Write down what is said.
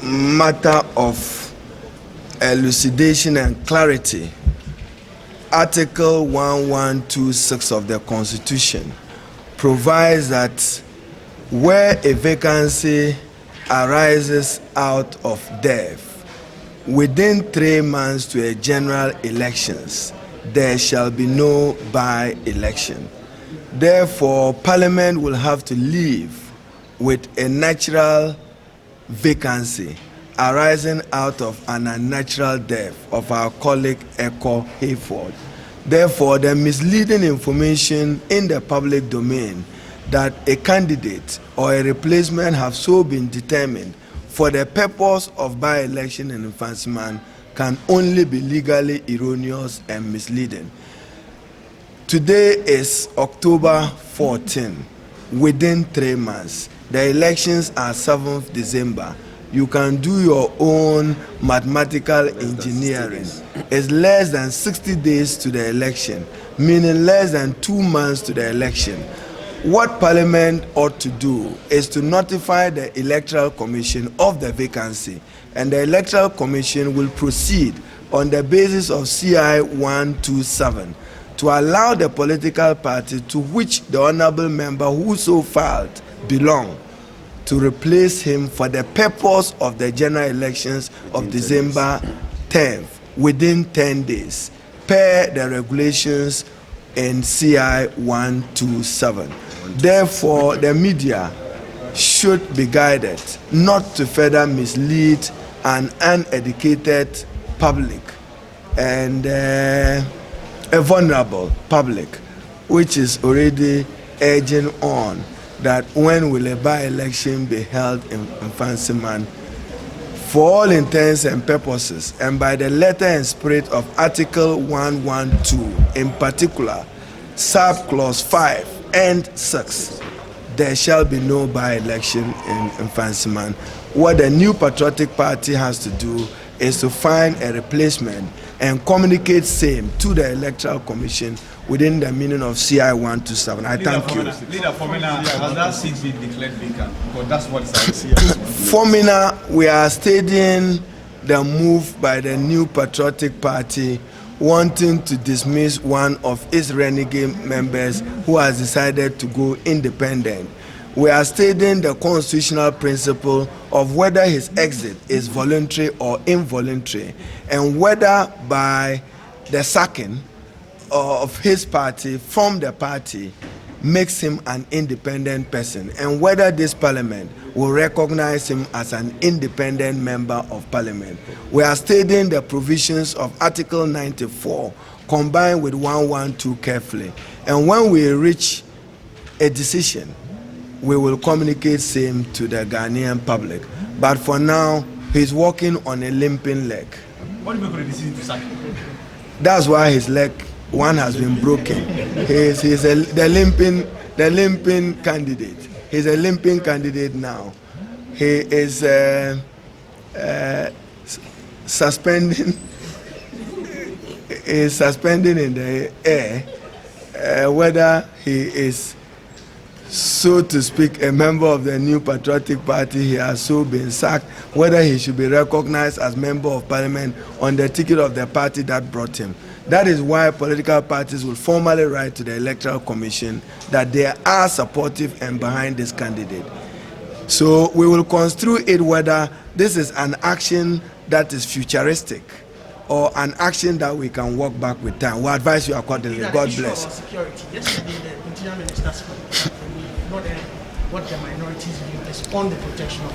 matter of elucidation and clarity, Article 1126 of the Constitution provides that where a vacancy arises out of death, within 3 months to a general elections, there shall be no by-election. Therefore, Parliament will have to live with a natural vacancy arising out of an unnatural death of our colleague Echo Hayford. Therefore, the misleading information in the public domain that a candidate or a replacement have so been determined for the purpose of by-election and advancement can only be legally erroneous and misleading. Today is October 14. Within 3 months, the elections are 7th December. You can do your own mathematical engineering. It's less than 60 days to the election, meaning less than 2 months to the election. What Parliament ought to do is to notify the Electoral Commission of the vacancy, and the Electoral Commission will proceed on the basis of CI 127 to allow the political party to which the honorable member who so filed belong to replace him for the purpose of the general elections of December 10th within 10 days per the regulations in CI 127. Therefore, the media should be guided not to further mislead an uneducated public and a vulnerable public, which is already urging on that when will a by-election be held in Fancyman. For all intents and purposes, and by the letter and spirit of Article 112, in particular, sub-clause 5 and 6, there shall be no by-election in Fancyman. What the New Patriotic Party has to do is to find a replacement and communicate same to the Electoral Commission within the meaning of CI 127. I thank you. Leader Fomena, has that seat been declared vacant? Because that's what it's Fomena, we are studying the move by the New Patriotic Party wanting to dismiss one of its renegade members who has decided to go independent. We are stating the constitutional principle of whether his exit is voluntary or involuntary, and whether by the sacking of his party from the party makes him an independent person, and whether this parliament will recognize him as an independent member of parliament. We are stating the provisions of Article 94 combined with 112 carefully, and when we reach a decision, we will communicate same to the Ghanaian public. But for now, he's walking on a limping leg. What do you make of the decision to sack him? That's why his leg one has been broken. He's the limping candidate. He's a limping candidate now. He is suspending. Is suspending in the air whether he is, so to speak, a member of the New Patriotic Party. He has so been sacked, whether he should be recognized as member of parliament on the ticket of the party that brought him. That is why political parties will formally write to the Electoral Commission that they are supportive and behind this candidate. So we will construe it whether this is an action that is futuristic or an action that we can walk back with time. We advise you accordingly. God bless. Security. Yesterday, the Interior Minister spoke about what the minorities view is on the protection of